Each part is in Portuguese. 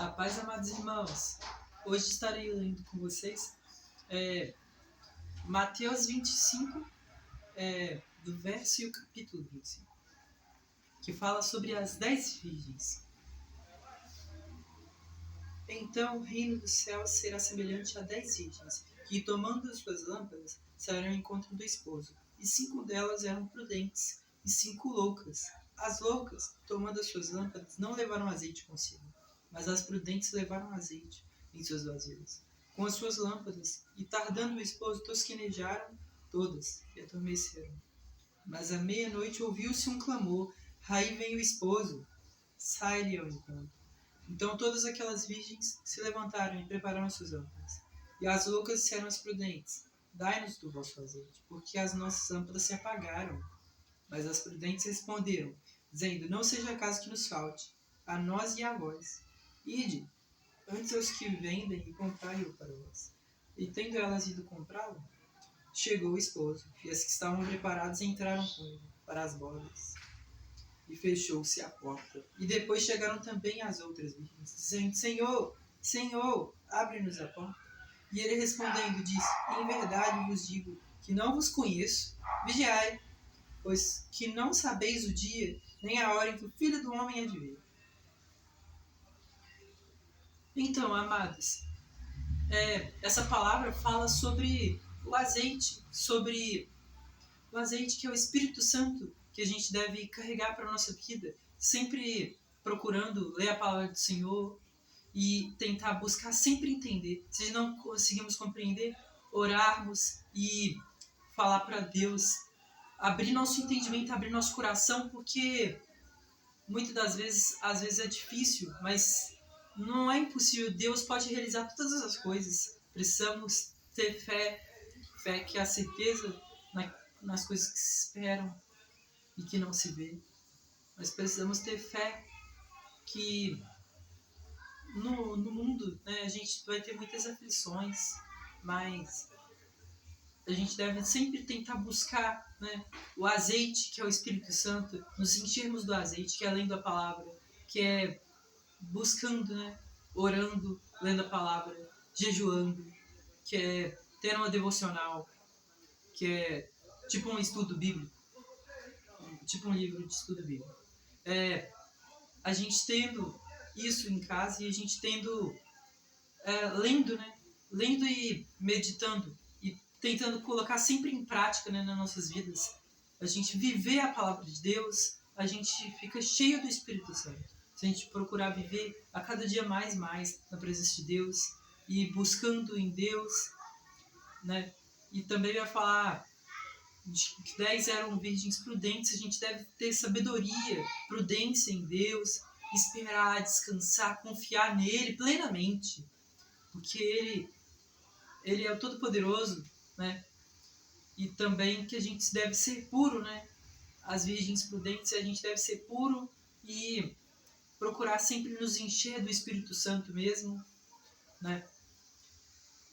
A paz, amados irmãos. Hoje estarei lendo com vocês Mateus 25, do verso e o capítulo 25, que fala sobre as 10 virgens. Então o reino dos céus será semelhante a 10 virgens, que, tomando as suas lâmpadas, saíram ao encontro do esposo. E 5 delas eram prudentes, e 5 loucas. As loucas, tomando as suas lâmpadas, não levaram azeite consigo, mas as prudentes levaram azeite em seus vasilhas, com as suas lâmpadas. E tardando o esposo, tosquenejaram todas e adormeceram. Mas à meia-noite ouviu-se um clamor: aí vem o esposo, sai-lhe ao encontro. Então todas aquelas virgens se levantaram e prepararam suas lâmpadas. E as loucas disseram às prudentes: dai-nos do vosso azeite, porque as nossas lâmpadas se apagaram. Mas as prudentes responderam, dizendo: não seja caso que nos falte, a nós e a vós. Ide, antes aos que vendem, e comprai-o para vós. E tendo elas ido comprá-lo, chegou o esposo, e as que estavam preparadas entraram com ele para as bodas. E fechou-se a porta. E depois chegaram também as outras virgens, dizendo: Senhor, Senhor, abre-nos a porta. E ele respondendo disse: em verdade vos digo que não vos conheço. Vigiai, pois que não sabeis o dia, nem a hora em que o Filho do Homem há de vir. Então, amados, essa palavra fala sobre o azeite que é o Espírito Santo, que a gente deve carregar para a nossa vida, sempre procurando ler a palavra do Senhor e tentar buscar sempre entender. Se não conseguimos compreender, orarmos e falar para Deus, abrir nosso entendimento, abrir nosso coração, porque muitas das vezes, às vezes é difícil, mas não é impossível. Deus pode realizar todas as coisas. Precisamos ter fé que é a certeza nas coisas que se esperam e que não se vê. Nós precisamos ter fé que no mundo, né, a gente vai ter muitas aflições, mas a gente deve sempre tentar buscar, né, o azeite, que é o Espírito Santo, nos enchermos do azeite, que é além da palavra, que é buscando, né, orando, lendo a palavra, jejuando, que é tendo uma devocional, que é tipo um estudo bíblico, tipo um livro de estudo bíblico. A gente tendo isso em casa e a gente tendo lendo, né, lendo e meditando e tentando colocar sempre em prática, né, nas nossas vidas, a gente viver a palavra de Deus, a gente fica cheio do Espírito Santo. Se a gente procurar viver a cada dia mais na presença de Deus e buscando em Deus, né? E também vai falar que 10 eram virgens prudentes. A gente deve ter sabedoria, prudência em Deus, esperar, descansar, confiar nele plenamente, porque ele é o Todo-Poderoso, né? E também que a gente deve ser puro, né? As virgens prudentes, a gente deve ser puro e procurar sempre nos encher do Espírito Santo mesmo, né?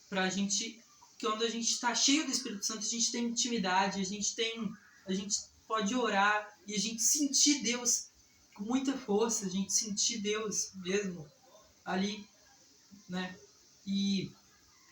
Pra gente, quando a gente está cheio do Espírito Santo, a gente tem intimidade, a gente pode orar e a gente sentir Deus com muita força, a gente sentir Deus mesmo ali, né? E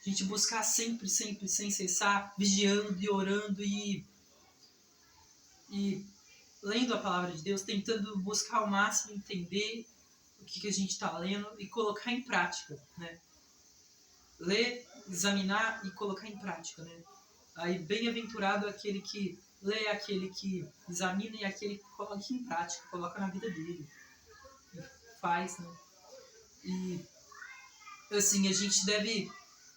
a gente buscar sempre, sem cessar, vigiando e orando e lendo a palavra de Deus, tentando buscar ao máximo entender o que a gente está lendo e colocar em prática, né? Ler, examinar e colocar em prática, né? Aí, bem-aventurado aquele que lê, aquele que examina e aquele que coloca em prática, coloca na vida dele e faz, né? E assim, a gente deve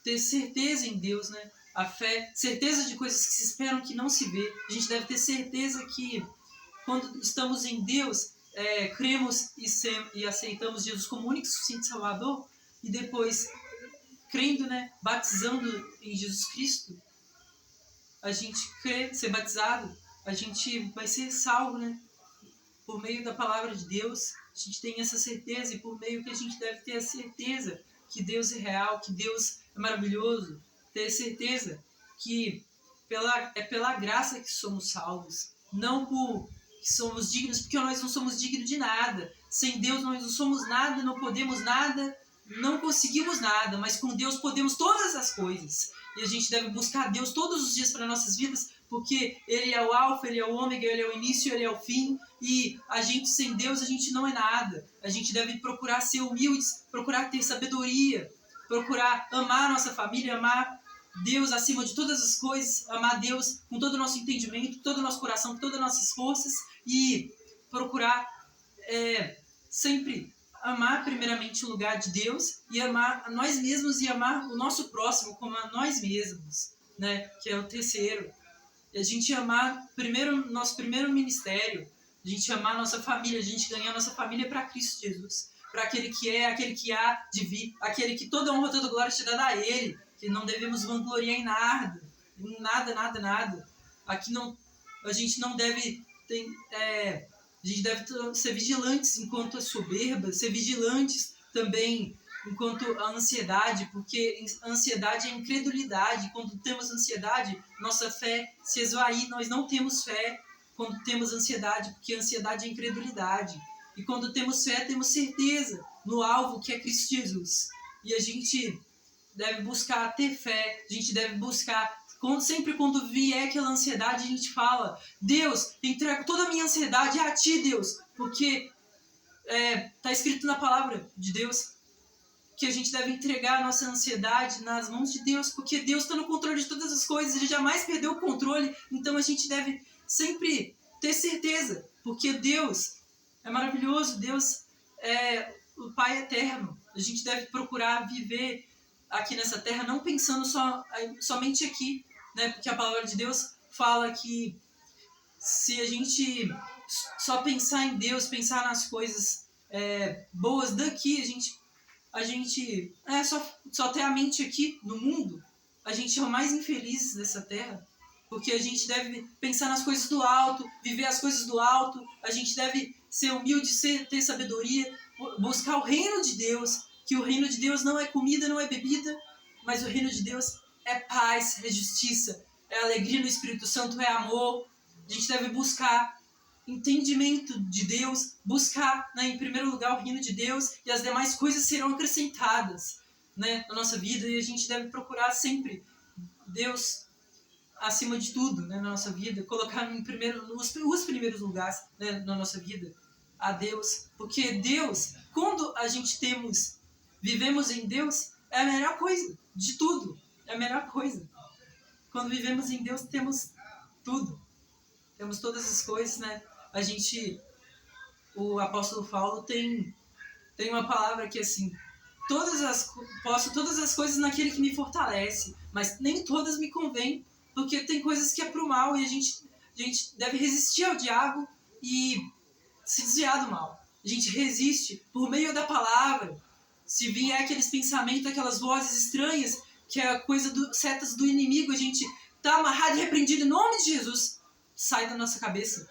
ter certeza em Deus, né? A fé, certeza de coisas que se esperam que não se vê. A gente deve ter certeza que quando estamos em Deus, cremos e aceitamos Jesus como único e suficiente Salvador, e depois, crendo, né, batizando em Jesus Cristo, a gente crê, ser batizado, a gente vai ser salvo, né? Por meio da palavra de Deus, a gente tem essa certeza, e por meio que a gente deve ter a certeza que Deus é real, que Deus é maravilhoso, ter certeza que é pela graça que somos salvos, não por que somos dignos, porque nós não somos dignos de nada. Sem Deus nós não somos nada, não podemos nada, não conseguimos nada, mas com Deus podemos todas as coisas. E a gente deve buscar Deus todos os dias para nossas vidas, porque Ele é o alfa, Ele é o ômega, Ele é o início, Ele é o fim. E a gente sem Deus, a gente não é nada. A gente deve procurar ser humildes, procurar ter sabedoria, procurar amar a nossa família, amar Deus acima de todas as coisas, amar Deus com todo o nosso entendimento, com todo o nosso coração, com todas as nossas forças, e procurar sempre amar primeiramente o lugar de Deus e amar a nós mesmos e amar o nosso próximo como a nós mesmos, né? Que é o terceiro. E a gente amar nosso primeiro ministério, a gente amar nossa família, a gente ganhar nossa família para Cristo Jesus, para aquele que é, aquele que há de vir, aquele que toda honra, toda glória é dada a Ele, que não devemos vangloriar em nada, nada. Aqui não, a gente não deve a gente deve ser vigilantes enquanto a soberba, ser vigilantes também enquanto a ansiedade, porque a ansiedade é a incredulidade. Quando temos ansiedade, nossa fé se esvai, nós não temos fé quando temos ansiedade, porque a ansiedade é a incredulidade. E quando temos fé, temos certeza no alvo que é Cristo Jesus. E a gente deve buscar ter fé, a gente deve buscar, sempre quando vier aquela ansiedade, a gente fala: Deus, entrego toda a minha ansiedade a Ti, Deus, porque está escrito na palavra de Deus que a gente deve entregar a nossa ansiedade nas mãos de Deus, porque Deus está no controle de todas as coisas, Ele jamais perdeu o controle. Então a gente deve sempre ter certeza, porque Deus é maravilhoso, Deus é o Pai eterno. A gente deve procurar viver aqui nessa terra, não pensando somente aqui, né? Porque a palavra de Deus fala que se a gente só pensar em Deus, pensar nas coisas boas daqui, a gente só ter a mente aqui no mundo, a gente é o mais infeliz dessa terra, porque a gente deve pensar nas coisas do alto, viver as coisas do alto, a gente deve ser humilde, ter sabedoria, buscar o reino de Deus, que o reino de Deus não é comida, não é bebida, mas o reino de Deus é paz, é justiça, é alegria no Espírito Santo, é amor. A gente deve buscar entendimento de Deus, buscar, né, em primeiro lugar o reino de Deus, e as demais coisas serão acrescentadas, né, na nossa vida. E a gente deve procurar sempre Deus acima de tudo, né, na nossa vida, colocar os primeiros lugares, né, na nossa vida a Deus, porque Deus, quando a gente vivemos em Deus, é a melhor coisa de tudo, é a melhor coisa. Quando vivemos em Deus, temos tudo, temos todas as coisas, né? O apóstolo Paulo tem uma palavra que assim: posso todas as coisas naquele que me fortalece, mas nem todas me convêm, porque tem coisas que é pro mal, e a gente deve resistir ao diabo e se desviar do mal. A gente resiste por meio da palavra. Se vier aqueles pensamentos, aquelas vozes estranhas, que é a coisa setas do inimigo, a gente tá amarrado e repreendido em nome de Jesus, sai da nossa cabeça.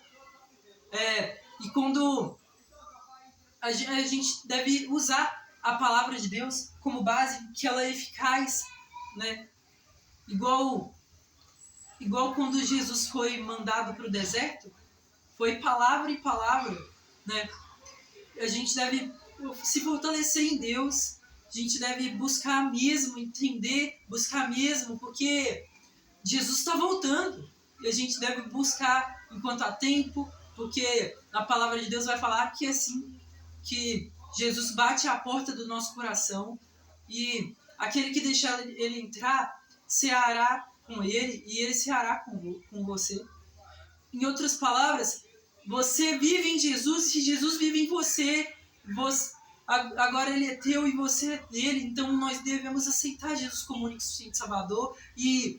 E quando a gente deve usar a palavra de Deus como base, que ela é eficaz, né? Igual quando Jesus foi mandado para o deserto, foi palavra e palavra, né? A gente deve se fortalecer em Deus, a gente deve buscar mesmo, entender, buscar mesmo, porque Jesus está voltando, e a gente deve buscar enquanto há tempo, porque a palavra de Deus vai falar que assim, que Jesus bate à porta do nosso coração, e aquele que deixar ele entrar, ceará com ele, e ele ceará com você. Em outras palavras, você vive em Jesus e Jesus vive em você. Agora ele é teu e você é dele. Então nós devemos aceitar Jesus como único e suficiente Salvador, e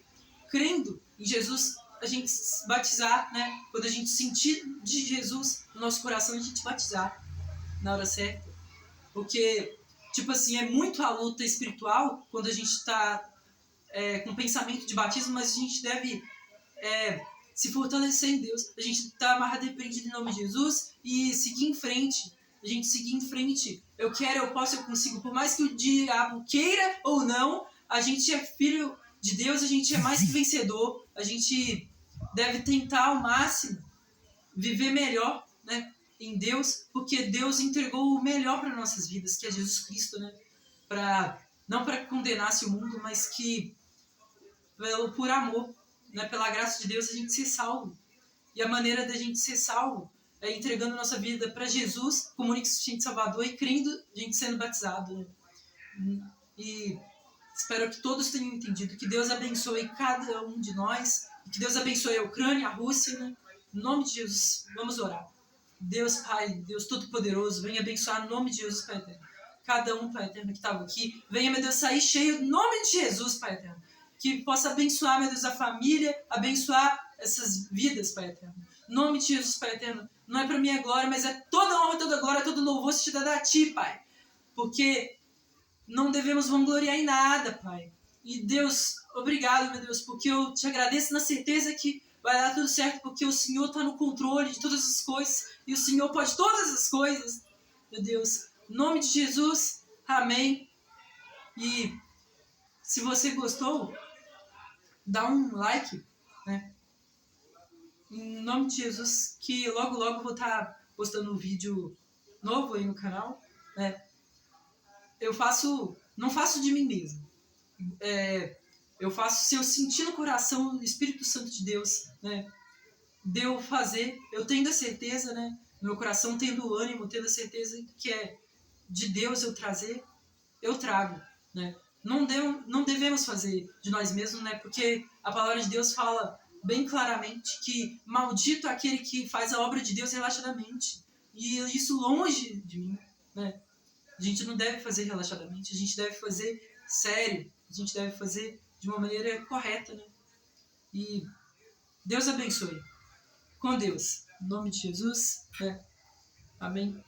crendo em Jesus, a gente se batizar, né? Quando a gente sentir de Jesus no nosso coração, a gente batizar na hora certa. Porque, tipo assim, é muito a luta espiritual quando a gente está com pensamento de batismo, mas a gente deve se fortalecer em Deus. A gente está amarrado e repreendido em nome de Jesus e seguir em frente. A gente seguir em frente. Eu quero, eu posso, eu consigo. Por mais que o diabo queira ou não, a gente é filho de Deus, a gente é mais que vencedor. A gente deve tentar ao máximo viver melhor, né, em Deus, porque Deus entregou o melhor para nossas vidas, que é Jesus Cristo, né, não para condenar-se o mundo, mas que por amor, né, pela graça de Deus, a gente ser salvo. E a maneira da gente ser salvo é entregando nossa vida para Jesus como único suficiente Salvador e crendo, a gente sendo batizado, né? E espero que todos tenham entendido. Que Deus abençoe cada um de nós. Que Deus abençoe a Ucrânia, a Rússia, né? Em nome de Jesus, vamos orar. Deus Pai, Deus Todo-Poderoso, venha abençoar em nome de Jesus, Pai Eterno. Cada um, Pai Eterno, que estava aqui, venha, meu Deus, sair cheio em nome de Jesus, Pai Eterno. Que possa abençoar, meu Deus, a família, abençoar essas vidas, Pai Eterno. Em nome de Jesus, Pai Eterno. Não é para minha glória, mas é toda honra, toda glória, todo louvor se te dá a Ti, Pai. Porque não devemos vangloriar em nada, Pai. E Deus, obrigado, meu Deus, porque eu te agradeço na certeza que vai dar tudo certo, porque o Senhor está no controle de todas as coisas, e o Senhor pode todas as coisas, meu Deus. Em nome de Jesus, amém. E se você gostou, dá um like, né? Em nome de Jesus, que logo, logo eu vou estar postando um vídeo novo aí no canal, né? Não faço de mim mesmo. Eu faço se eu sentir no coração o Espírito Santo de Deus, né? De eu fazer, eu tendo a certeza, né? No meu coração tendo o ânimo, tendo a certeza que é de Deus eu trazer, eu trago, né? Não devemos fazer de nós mesmos, né? Porque a palavra de Deus fala bem claramente que maldito é aquele que faz a obra de Deus relaxadamente. E isso longe de mim, né? A gente não deve fazer relaxadamente, a gente deve fazer sério, a gente deve fazer de uma maneira correta, né? E Deus abençoe. Com Deus. Em nome de Jesus, né? Amém.